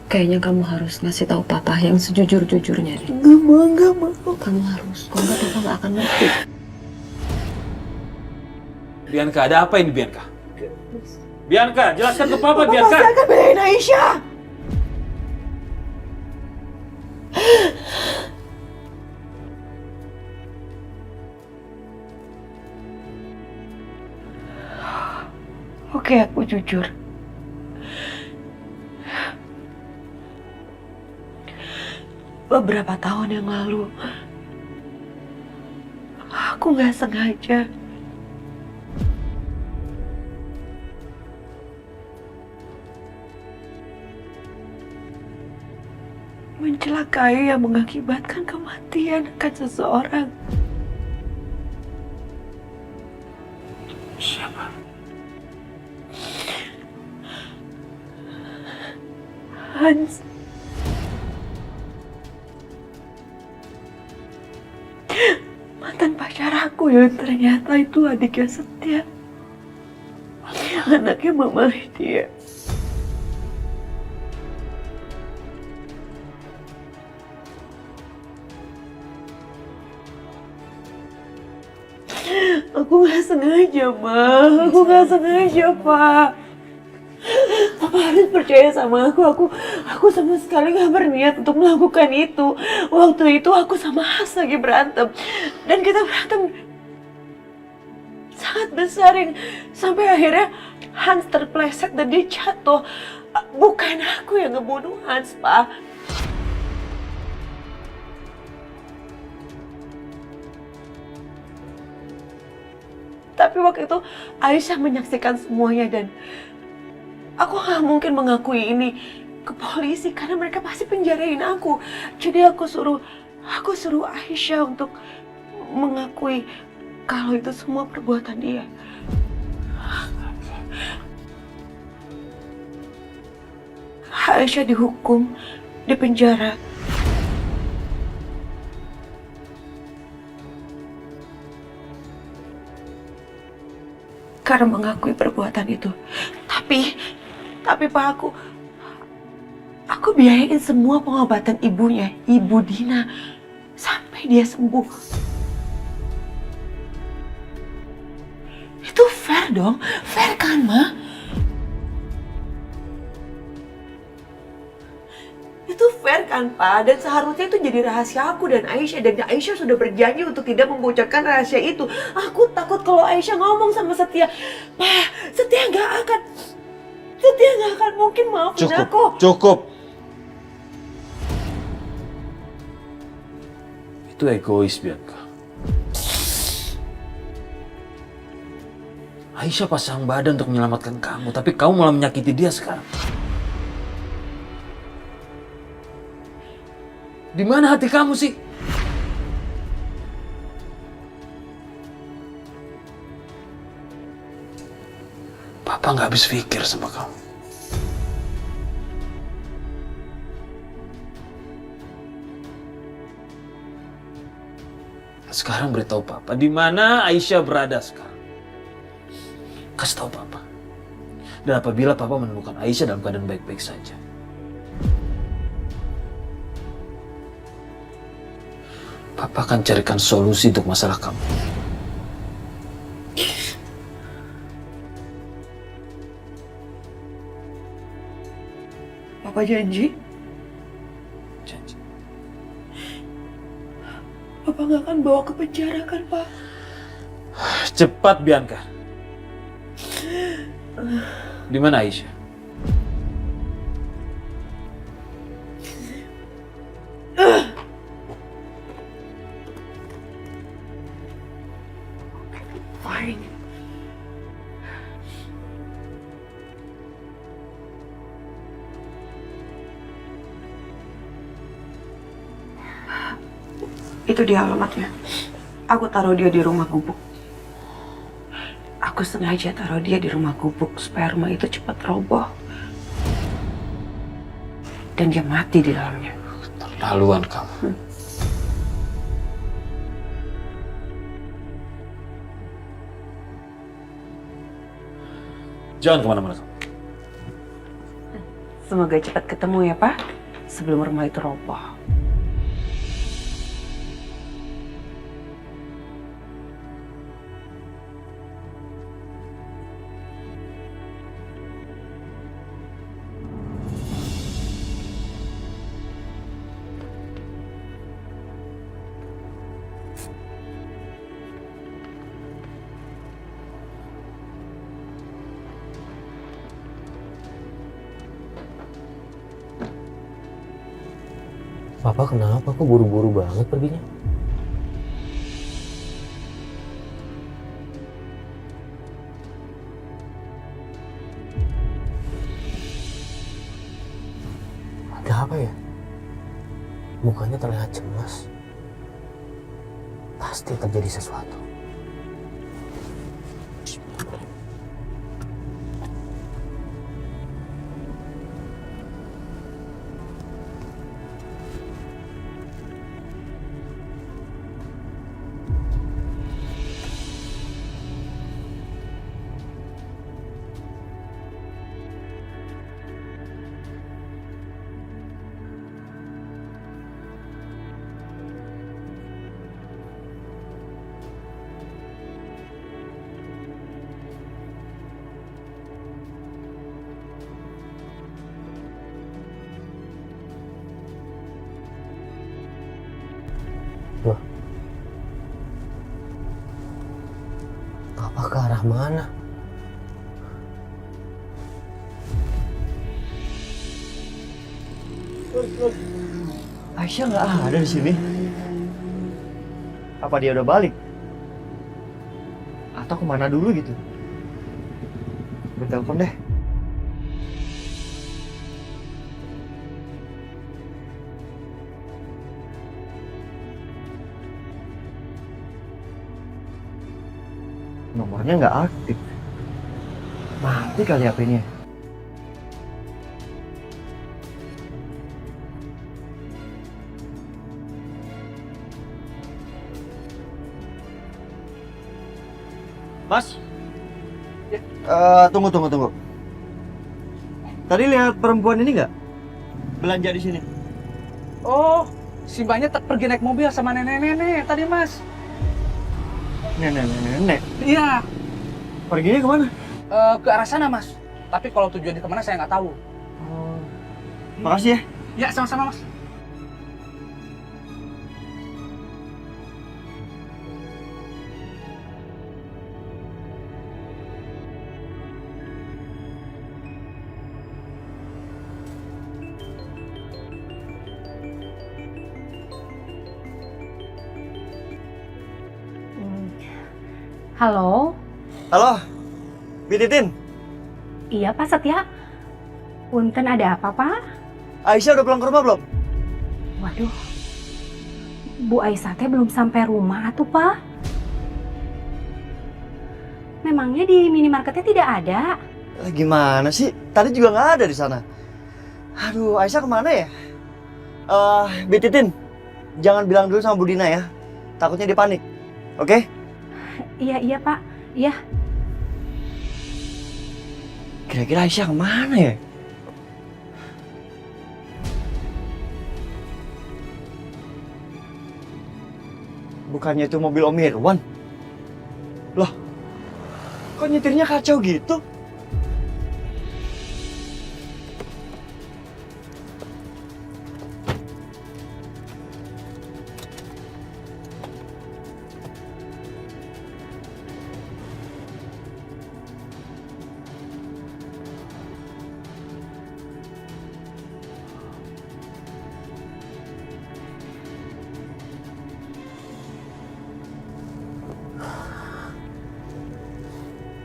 Kayaknya kamu harus ngasih tahu papa yang sejujur-jujurnya deh. Gak mau. Kamu harus, kalau nggak papa nggak akan ngerti. Bianca, ada apa ini Bianca? Bianca, jelaskan ke papa Papa Bianca. pasti akan belain Aisyah. Oke, aku jujur. Beberapa tahun yang lalu, aku nggak sengaja mencelakai yang mengakibatkan kematian akan seseorang. Siapa? Hans. Mantan pacar aku yang ternyata itu adiknya Setia. Anaknya Mama Lydia. Aku nggak sengaja, Ma. Aku nggak sengaja, Pak. Papa harus percaya sama aku sama sekali nggak berniat untuk melakukan itu. Waktu itu aku sama Has lagi berantem. Dan kita berantem sangat besar yang sampai akhirnya Hans terpleset dan dia jatuh. Bukan aku yang ngebunuh Hans, Pak. Tapi waktu itu Aisyah menyaksikan semuanya dan aku gak mungkin mengakui ini ke polisi karena mereka pasti penjarain aku. Jadi aku suruh Aisyah untuk mengakui kalau itu semua perbuatan dia. Aisyah dihukum, di penjara. Karena mengakui perbuatan itu. Tapi Pak, aku biayain semua pengobatan ibunya, Ibu Dina, sampai dia sembuh. Itu fair dong, fair kan, Ma? Itu fair kan, Pak? Dan seharusnya itu jadi rahasia aku dan Aisyah. Dan Aisyah sudah berjanji untuk tidak membocorkan rahasia itu. Aku takut kalau Aisyah ngomong sama Setia, Pak, Setia nggak akan mungkin maafin aku. Cukup. Itu egois, Bianca. Aisyah pasang badan untuk menyelamatkan kamu, tapi kamu malah menyakiti dia sekarang. Di mana hati kamu sih? Papa nggak habis pikir sama kamu. Sekarang beritahu Papa, di mana Aisyah berada sekarang? Kasih tahu Papa. Dan apabila Papa menemukan Aisyah dalam keadaan baik-baik saja, Papa akan carikan solusi untuk masalah kamu. Papa janji? Janji. Papa nggak akan bawa ke penjara kan, Pak? Cepat, Bianca. Di mana Aisyah? Fine. Itu dia alamatnya. Aku taruh dia di rumah gubuk. Aku sengaja taruh dia di rumah gubuk supaya rumah itu cepat roboh. Dan dia mati di dalamnya. Terlaluan kamu. Jangan kemana-mana kamu. Semoga cepat ketemu ya, Pak. Sebelum rumah itu roboh. Papa kenapa? Kok buru-buru banget perginya? Ada apa ya? Mukanya terlihat cemas. Pasti terjadi sesuatu. Loh, Papa ke arah mana? Aisyah nggak ada di sini. Apa dia udah balik? Atau kemana dulu gitu? Gue telepon deh. Nomornya nggak aktif. Mati kali HP-nya. Mas? Tunggu. Tadi lihat perempuan ini nggak? Belanja di sini. Oh, si mbaknya pergi naik mobil sama nenek-nenek tadi, Mas. Nenek. Iya, Perginya kemana? ke arah sana, Mas. Tapi kalau tujuannya kemana saya nggak tahu. Makasih ya. Ya, sama-sama, Mas. Halo, Halo, Bititin. iya Pak Setia. Punten ada apa Pak? Aisyah udah pulang ke rumah belum? Waduh, Bu Aisyah teh belum sampai rumah tuh Pak. Memangnya di minimarketnya tidak ada? Gimana sih? Tadi juga nggak ada di sana. Aduh, Aisyah kemana ya? Bititin, jangan bilang dulu sama Bu Dina ya. Takutnya dia panik. Oke? Iya Pak, iya. Kira-kira Aisyah kemana ya? Bukannya itu mobil Om Irwan? Loh, kok nyetirnya kacau gitu?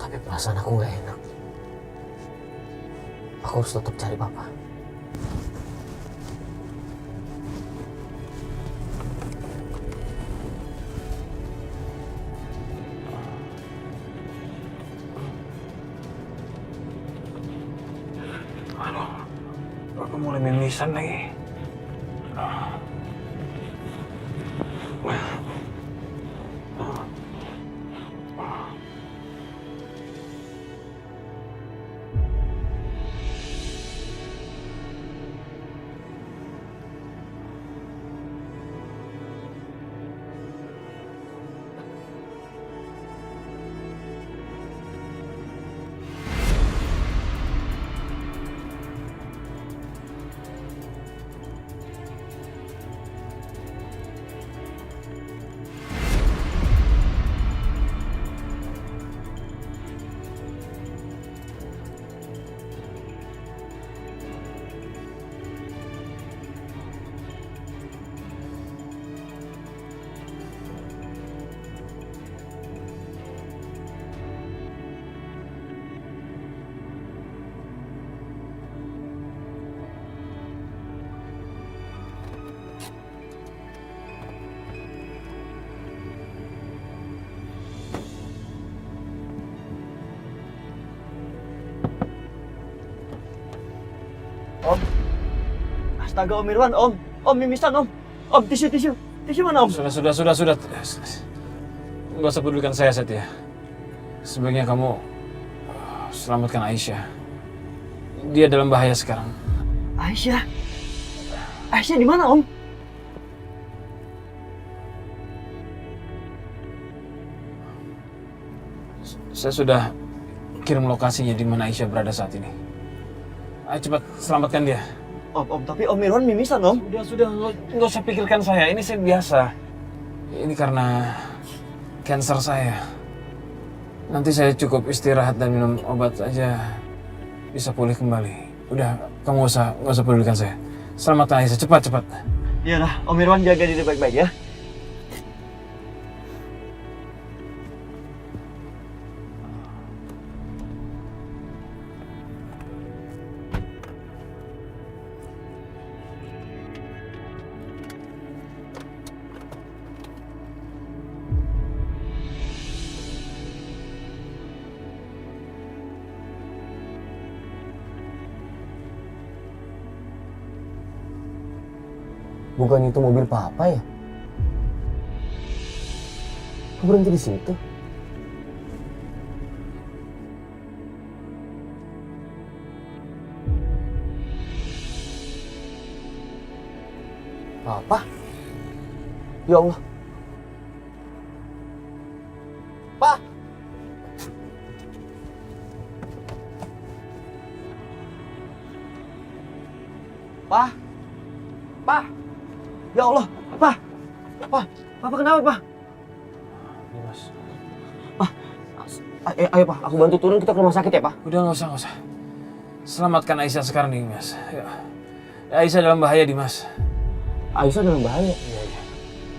Tapi perasaan aku nggak enak. Aku harus tetap cari Papa. Aduh, aku mulai mimisan lagi. Astaga Om Irwan, Om. Om mimisan Om. Om tisu. Tisu mana Om? Sudah. Nggak usah pedulikan saya, Setia. Sebaiknya kamu selamatkan Aisyah. Dia dalam bahaya sekarang. Aisyah? Aisyah di mana Om? Saya sudah kirim lokasinya di mana Aisyah berada saat ini. Ayo cepat selamatkan dia. Om, tapi Om Irwan mimisan Om. Sudah, nggak usah pikirkan saya. Ini saya biasa. Ini karena cancer saya. Nanti saya cukup istirahat dan minum obat aja bisa pulih kembali. Udah, kamu nggak usah pedulikan saya. Selamatkan Aisyah, cepat. Iya dah, Om Irwan jaga diri baik-baik ya. Bukan itu mobil papa ya? Kok berhenti di situ? Papa? Ya Allah. Pak! Pak! Pak! Ya Allah, Pak! Papa kenapa, Pak? Mas. Ayo Pak, aku bantu turun, kita ke rumah sakit ya Pak? Udah nggak usah. Selamatkan Aisyah sekarang nih, Mas. Ya. Aisyah dalam bahaya, Dimas. Aisyah dalam bahaya? Iya.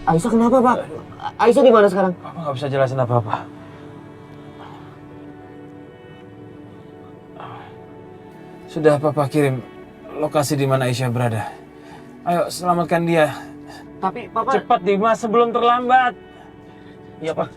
Aisyah kenapa Pak? Aisyah di mana sekarang? Papa nggak bisa jelasin apa-apa. Sudah Papa kirim lokasi di mana Aisyah berada. Ayo selamatkan dia. Tapi Papa... Cepat Dimas sebelum terlambat. Iya Pak.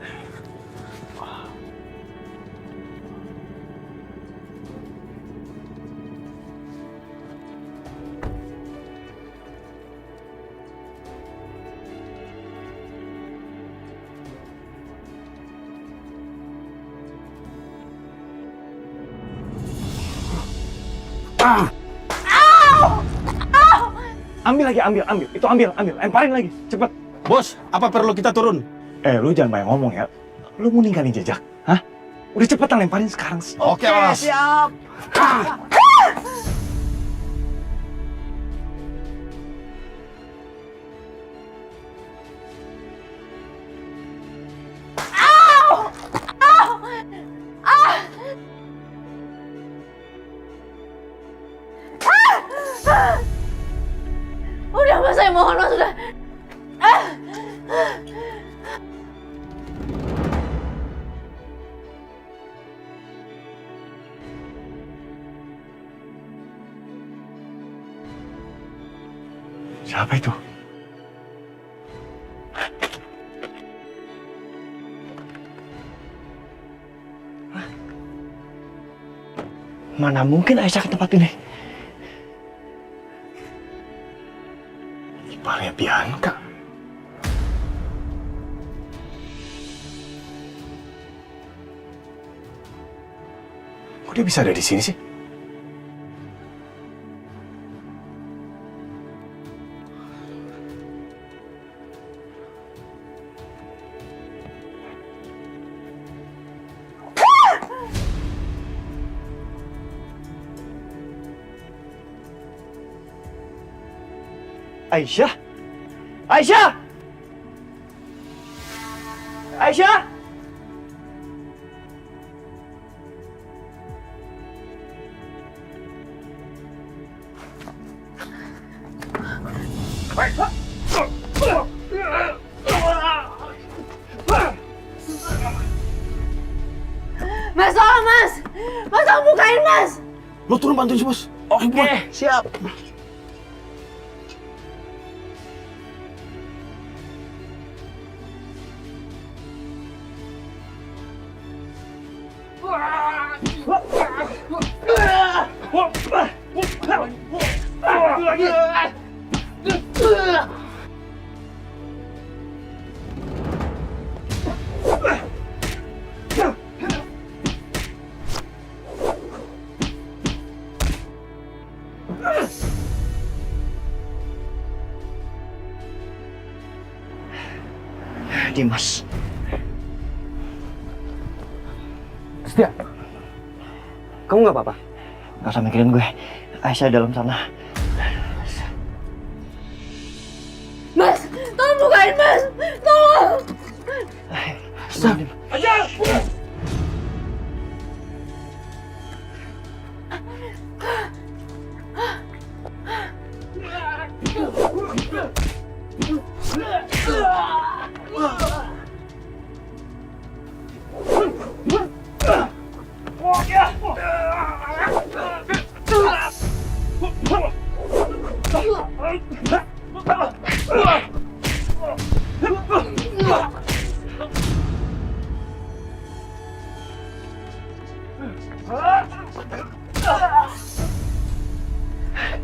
Ambil lagi, ambil. Itu ambil. Lemparin lagi, cepet. Bos, apa perlu kita turun? Lu jangan banyak ngomong ya. Lu mau ninggalin jejak, hah? Udah cepetan lemparin sekarang. Oke, Bos. Siap. Udah mas, saya mohon mas, udah. Siapa itu? Mana mungkin Aisyah ke tempat ini? Iparnya Bianca. Kok dia bisa ada di sini sih? Aisyah? Aisyah! Aisyah! Mas, tolong mas! Mas, tolong bukain mas! Lo turun bantuin si Bos. Oke, siap. Dimas. Setia. Kamu nggak apa-apa? Gak usah mikirin gue. Aisyah dalam sana. Mas, tolong bukain Mas, tolong. Stop.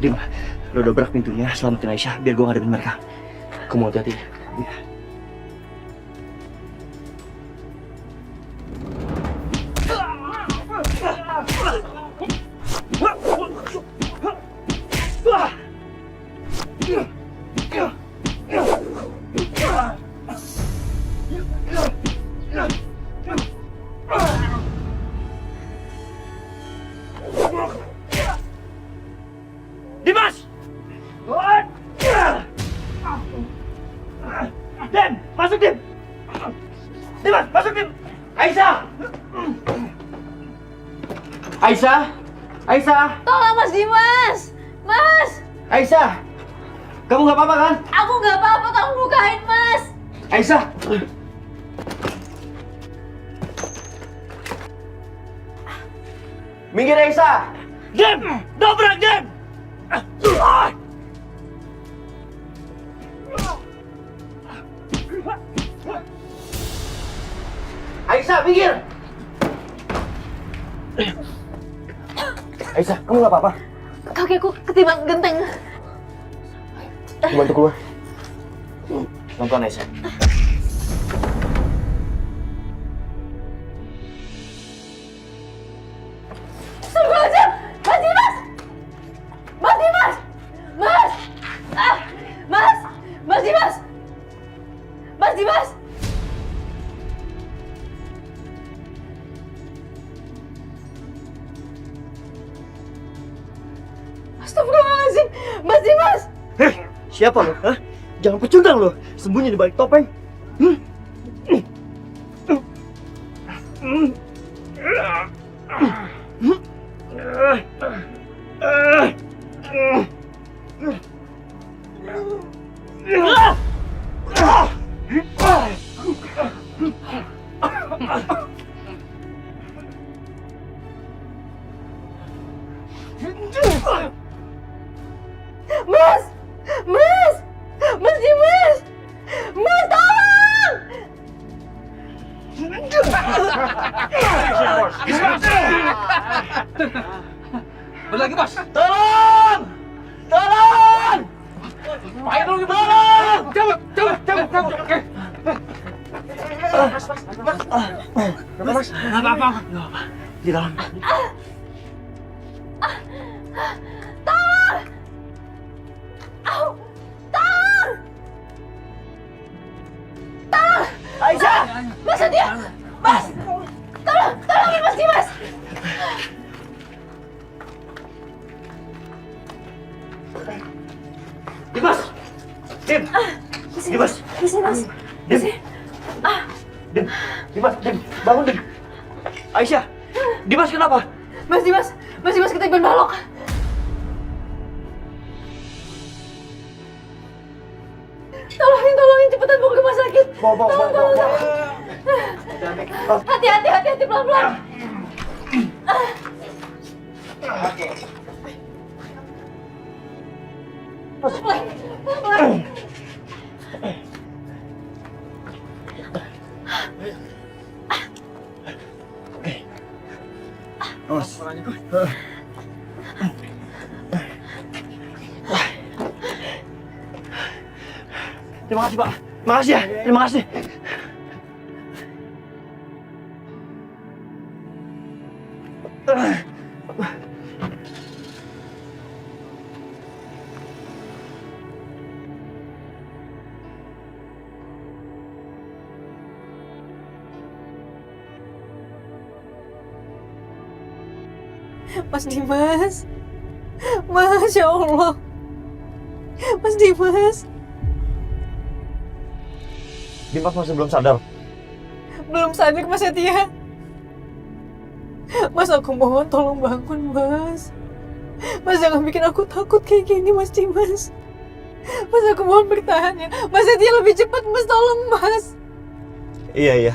Dim, lo dobrak pintunya, selamatin Aisyah biar gue ngadepin mereka. Kamu hati-hati. Iya. Dimas! Dem, masuk Dem! Dimas, masuk Dem! Aisyah! Aisyah! Aisyah! Tolong Mas Dimas, Mas. Aisyah! Kamu nggak apa-apa kan? Aku nggak apa-apa, tolong bukain Mas. Aisyah! Minggir Aisyah! Dem! Dobrak Dem! Aisyah, minggir! Aisyah, kamu nggak apa-apa? Kakiku ketimbang genteng. Bantu keluar. Pelan-pelan Aisyah. Astagfirullahaladzim! Mas Dimas! Mas Dimas! Mas! Ah! Mas! Mas Dimas! Mas Dimas! Astagfirullahaladzim! Mas Dimas! Heh, siapa lo? Hah? Jangan pecundang lo, sembunyi di balik topeng. Mas! Mas! Mas Dimas! Mas, tolong! Berlagi bos. Tolong! Tolong! Pakai dulu tolong. Cabut. Oke. Nggak apa-apa. Di dalam. Tolong! Au! Tolong! Tolong! Aisyah! Mas Setia! Mas! Tolongin Mas Dimas! Dimas! Dim! Dimas! Di sini Mas. Dim! Dim! Dimas! Dim! Bangun Dim! Aisyah! Dimas kenapa? Mas Dimas ketiban balok. Tolongin cepetan bawa ke rumah sakit. Bawa. Hati-hati pelan-pelan. Pelan-pelan. Awas. Terima kasih, Pak. Terima kasih ya. Terima kasih. Mas Dimas. Mas, ya Allah. Mas Dimas. Dimas masih belum sadar. Belum sadar Mas Setia. Mas, aku mohon tolong bangun, Mas. Mas, jangan bikin aku takut kayak gini, Mas Dimas. Mas, aku mohon bertahan ya. Mas Setia lebih cepat, Mas. Tolong, Mas. Iya.